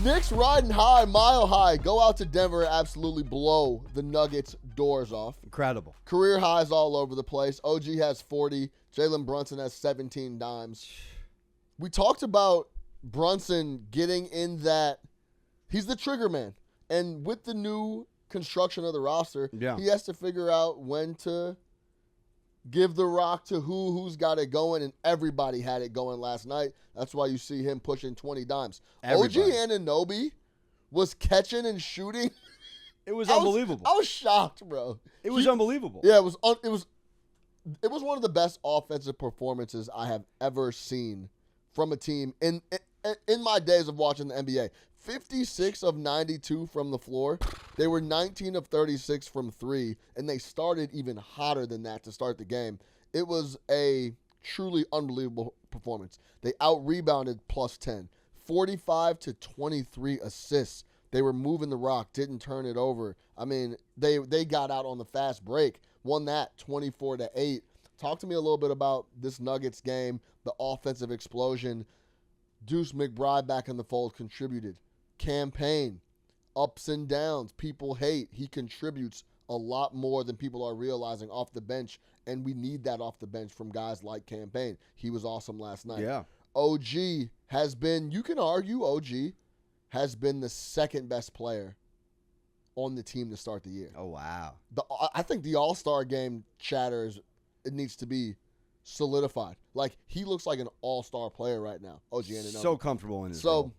Knicks riding high, mile high. Go out to Denver and absolutely blow the Nuggets' doors off. Incredible. Career highs all over the place. OG has 40. Jalen Brunson has 17 dimes. We talked about Brunson getting in that. He's the trigger man. And with the new construction of the roster, he has to figure out when to give the rock to who's got it going, and everybody had it going last night. That's why you see him pushing 20 dimes. Everybody. OG Anunoby was catching and shooting. It was unbelievable. I was shocked, bro. It was unbelievable. Yeah, it was one of the best offensive performances I have ever seen from a team in my days of watching the NBA. 56 of 92 from the floor. They were 19 of 36 from three, and they started even hotter than that to start the game. It was a truly unbelievable performance. They out-rebounded plus 10. 45 to 23 assists. They were moving the rock, didn't turn it over. I mean, they got out on the fast break, won that 24 to 8. Talk to me a little bit about this Nuggets game, the offensive explosion. Deuce McBride back in the fold contributed. Campaign, ups and downs, people hate. He contributes a lot more than people are realizing off the bench, and we need that off the bench from guys like Campaign. He was awesome last night. Yeah. OG has been, you can argue OG has been the second best player on the team to start the year. Oh, wow. I think the All-Star game chatters, it needs to be solidified. Like, he looks like an all-star player right now, OG Anunoby. So comfortable in his role.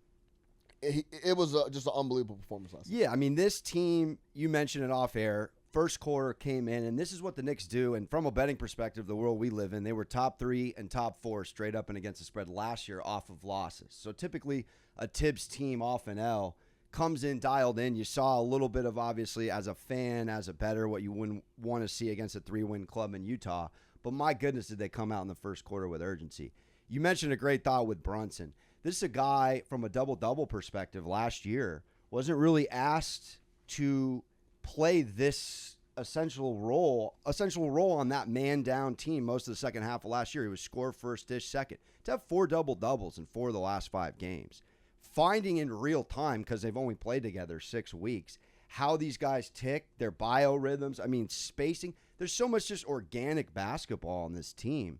It was just an unbelievable performance last night. Yeah, I mean, this team, you mentioned it off air, first quarter came in, and this is what the Knicks do. And from a betting perspective, the world we live in, they were top 3 and top 4 straight up and against the spread last year off of losses. So typically a Tibbs team off an L comes in dialed in. You saw a little bit of, obviously, as a fan, as a bettor, what you wouldn't want to see against a 3-win club in Utah. But my goodness, did they come out in the first quarter with urgency. You mentioned a great thought with Brunson. This is a guy from a double-double perspective last year, wasn't really asked to play this essential role on that man-down team most of the second half of last year. He was score first, dish second. To have 4 double-doubles in 4 of the last 5 games. Finding in real time, because they've only played together 6 weeks, how these guys tick, their biorhythms, I mean, spacing. There's so much just organic basketball on this team.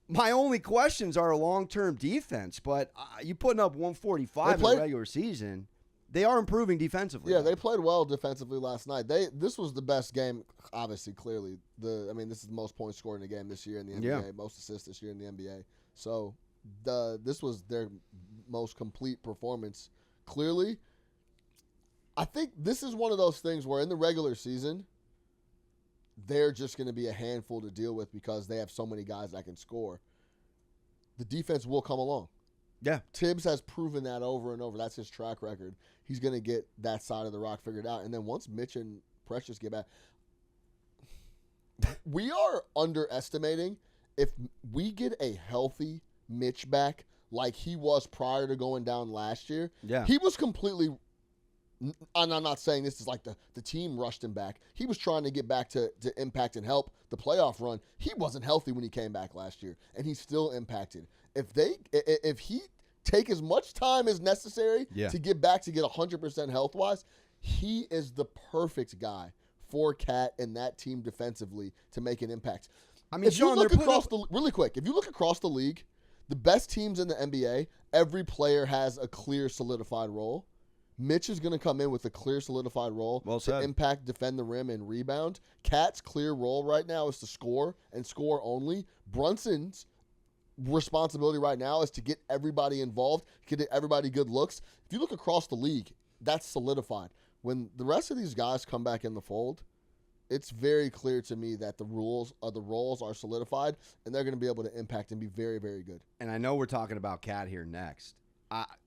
My only questions are a long-term defense, but you putting up 145 in the regular season, they are improving defensively. Yeah, they played well defensively last night. This was the best game, obviously, clearly. This is the most points scored in a game this year in the NBA, most assists this year in the NBA. So this was their most complete performance. Clearly, I think this is one of those things where in the regular season, they're just going to be a handful to deal with because they have so many guys that can score. The defense will come along. Yeah. Tibbs has proven that over and over. That's his track record. He's going to get that side of the rock figured out. And then once Mitch and Precious get back, we are underestimating if we get a healthy Mitch back like he was prior to going down last year. Yeah. He was completely – and I'm not saying this is like the team rushed him back. He was trying to get back to impact and help the playoff run. He wasn't healthy when he came back last year, and he's still impacted. If he take as much time as necessary to get back to get 100% health-wise, he is the perfect guy for Cat and that team defensively to make an impact. I mean, if you look across the league, the best teams in the NBA, every player has a clear solidified role. Mitch is going to come in with a clear, solidified role to impact, defend the rim, and rebound. Cat's clear role right now is to score and score only. Brunson's responsibility right now is to get everybody involved, get everybody good looks. If you look across the league, that's solidified. When the rest of these guys come back in the fold, it's very clear to me that the roles are solidified, and they're going to be able to impact and be very, very good. And I know we're talking about Cat here next.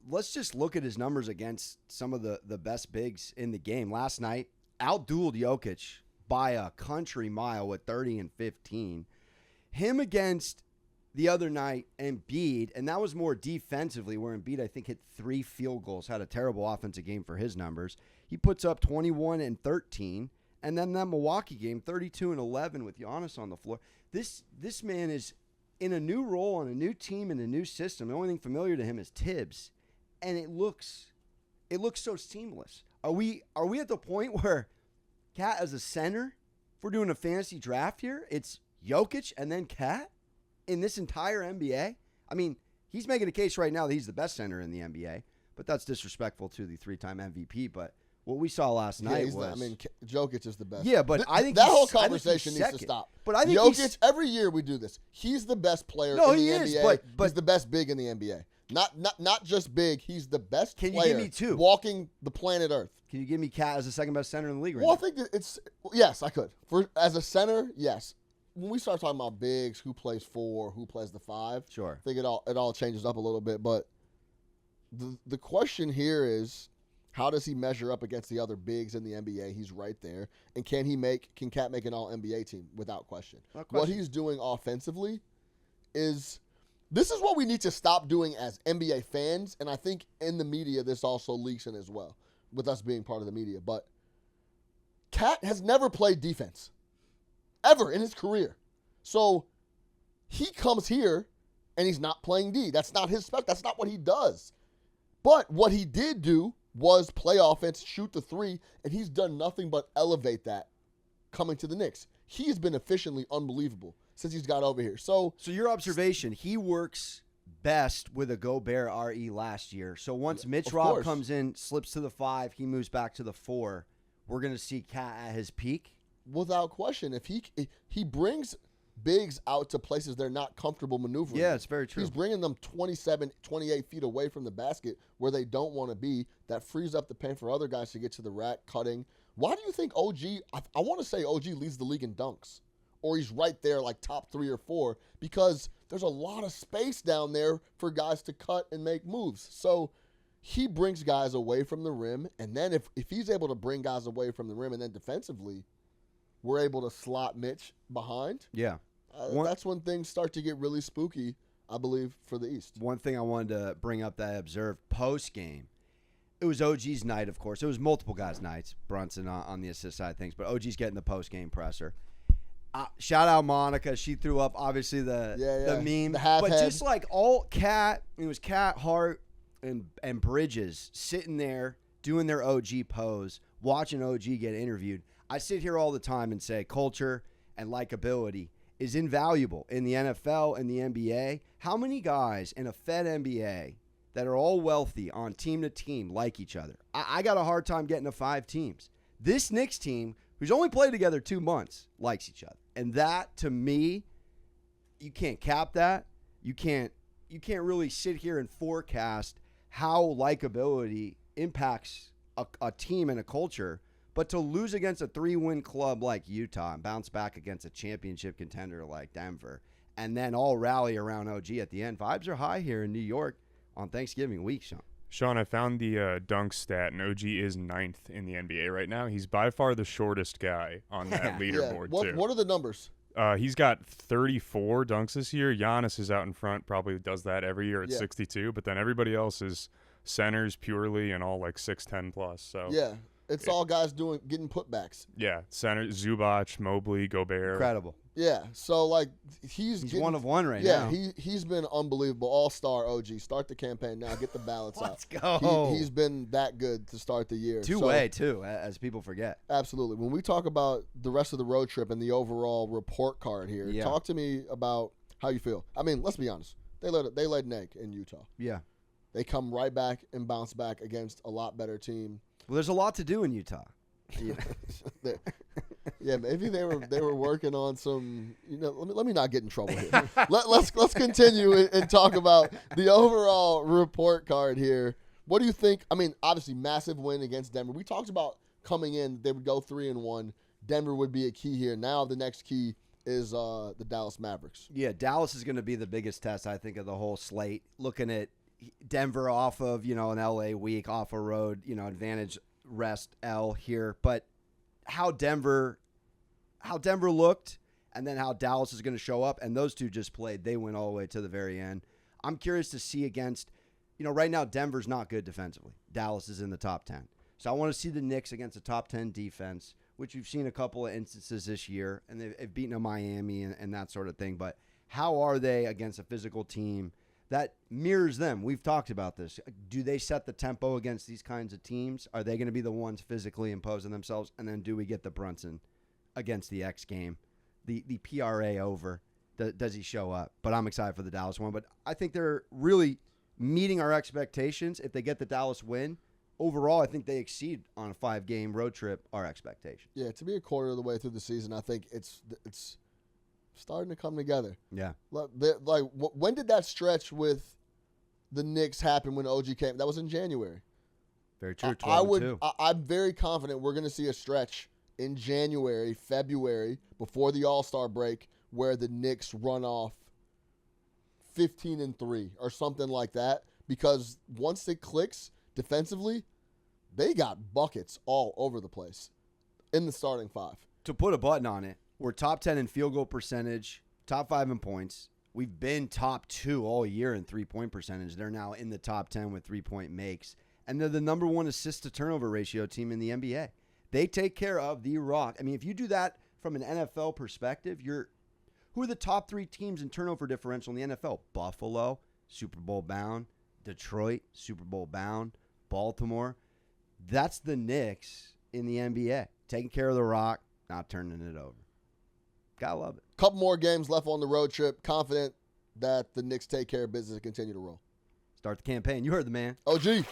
Let's just look at his numbers against some of the best bigs in the game. Last night, outdueled Jokic by a country mile with 30 and 15. Him against the other night, Embiid, and that was more defensively, where Embiid, I think, hit 3 field goals, had a terrible offensive game for his numbers. He puts up 21 and 13, and then that Milwaukee game, 32 and 11 with Giannis on the floor. This man is in a new role on a new team in a new system. The only thing familiar to him is Tibbs, and it looks it looks so seamless. Are we at the point where Cat as a center, if we're doing a fantasy draft here, it's Jokic and then Cat in this entire NBA? I mean, he's making a case right now that he's the best center in the NBA, but that's disrespectful to the 3-time MVP. But what we saw last night was... Jokic is the best. Yeah, but I think that whole conversation needs to stop. But I think Jokic, every year we do this. He's the best player in the NBA. But he's the best big in the NBA. Not just big. He's the best player. Can you give me two? Walking the planet Earth. Can you give me Cat as the second best center in the league right now? I think it's... Yes, I could. As a center, yes. When we start talking about bigs, who plays 4, who plays the 5, sure. I think it all changes up a little bit. But the question here is, how does he measure up against the other bigs in the NBA? He's right there. And can Cat make an all-NBA team? Without question. What he's doing offensively is, this is what we need to stop doing as NBA fans. And I think in the media, this also leaks in as well, with us being part of the media. But Cat has never played defense, ever in his career. So he comes here and he's not playing D. That's not his spec. That's not what he does. But what he did do was play offense, shoot the 3, and he's done nothing but elevate that coming to the Knicks. He's been efficiently unbelievable since he's got over here. So your observation, he works best with a Gobert RE last year. So once Mitch Rob comes in, slips to the 5, he moves back to the 4, we're going to see Cat at his peak? Without question. If he brings bigs out to places they're not comfortable maneuvering. Yeah, it's very true. He's bringing them 27, 28 feet away from the basket where they don't want to be. That frees up the paint for other guys to get to the rack, cutting. Why do you think OG, I want to say OG leads the league in dunks, or he's right there like top 3 or 4, because there's a lot of space down there for guys to cut and make moves. So he brings guys away from the rim, and then if he's able to bring guys away from the rim, and then defensively we're able to slot Mitch behind. Yeah. That's when things start to get really spooky, I believe, for the East. One thing I wanted to bring up that I observed post-game, it was OG's night, of course. It was multiple guys' nights, Brunson on the assist side of things, but OG's getting the post-game presser. Shout out Monica. She threw up, obviously, the meme. The half but head. Just like all Cat, it was Cat, Hart, and Bridges sitting there doing their OG pose, watching OG get interviewed. I sit here all the time and say culture and likability is invaluable in the NFL and the NBA. How many guys in a Fed NBA that are all wealthy on team to team like each other? I got a hard time getting to 5 teams. This Knicks team, who's only played together 2 months, likes each other. And that, to me, you can't cap that. You can't really sit here and forecast how likability impacts a team and a culture. But to lose against a 3-win club like Utah and bounce back against a championship contender like Denver and then all rally around OG at the end, vibes are high here in New York on Thanksgiving week, Sean. Sean, I found the dunk stat, and OG is 9th in the NBA right now. He's by far the shortest guy on that leaderboard, too. What are the numbers? He's got 34 dunks this year. Giannis is out in front, probably does that every year at 62, but then everybody else is centers purely and all like 6'10 plus. So yeah. It's all guys getting putbacks. Yeah, center Zubac, Mobley, Gobert. Incredible. Yeah, so like he's one of one right now. Yeah, he's been unbelievable. All-star OG. Start the campaign now. Get the ballots out. Let's go. He's been that good to start the year. Two-way, too, as people forget. Absolutely. When we talk about the rest of the road trip and the overall report card here, talk to me about how you feel. I mean, let's be honest. They laid an egg in Utah. Yeah. They come right back and bounce back against a lot better team. Well, there's a lot to do in Utah. Yeah, maybe they were working on some. Let me not get in trouble here. Let's continue and talk about the overall report card here. What do you think? I mean, obviously, massive win against Denver. We talked about coming in, they would go 3-1. Denver would be a key here. Now the next key is the Dallas Mavericks. Yeah, Dallas is going to be the biggest test, I think, of the whole slate. Looking at Denver off of, an LA week, off a road, advantage rest L here. But how Denver looked and then how Dallas is going to show up, and those two just played. They went all the way to the very end. I'm curious to see against, right now Denver's not good defensively. Dallas is in the top 10. So I want to see the Knicks against a top 10 defense, which we've seen a couple of instances this year, and they've beaten a Miami and that sort of thing. But how are they against a physical team that mirrors them. We've talked about this. Do they set the tempo against these kinds of teams? Are they going to be the ones physically imposing themselves? And then do we get the Brunson against the X game? The PRA over. Does he show up? But I'm excited for the Dallas one. But I think they're really meeting our expectations. If they get the Dallas win, overall, I think they exceed on a 5-game road trip our expectations. Yeah, to be a quarter of the way through the season, I think it's starting to come together. Yeah. When did that stretch with the Knicks happen when OG came? That was in January. Very true. 12-2. I'm very confident we're going to see a stretch in January, February, before the All-Star break, where the Knicks run off 15-3 or something like that. Because once it clicks defensively, they got buckets all over the place in the starting 5. To put a button on it, we're top 10 in field goal percentage, top 5 in points. We've been top 2 all year in 3-point percentage. They're now in the top 10 with 3-point makes. And they're the number 1 assist-to-turnover ratio team in the NBA. They take care of the rock. I mean, if you do that from an NFL perspective, who are the top 3 teams in turnover differential in the NFL? Buffalo, Super Bowl bound. Detroit, Super Bowl bound. Baltimore. That's the Knicks in the NBA. Taking care of the rock, not turning it over. Gotta love it. Couple more games left on the road trip. Confident that the Knicks take care of business and continue to roll. Start the campaign. You heard the man. OG.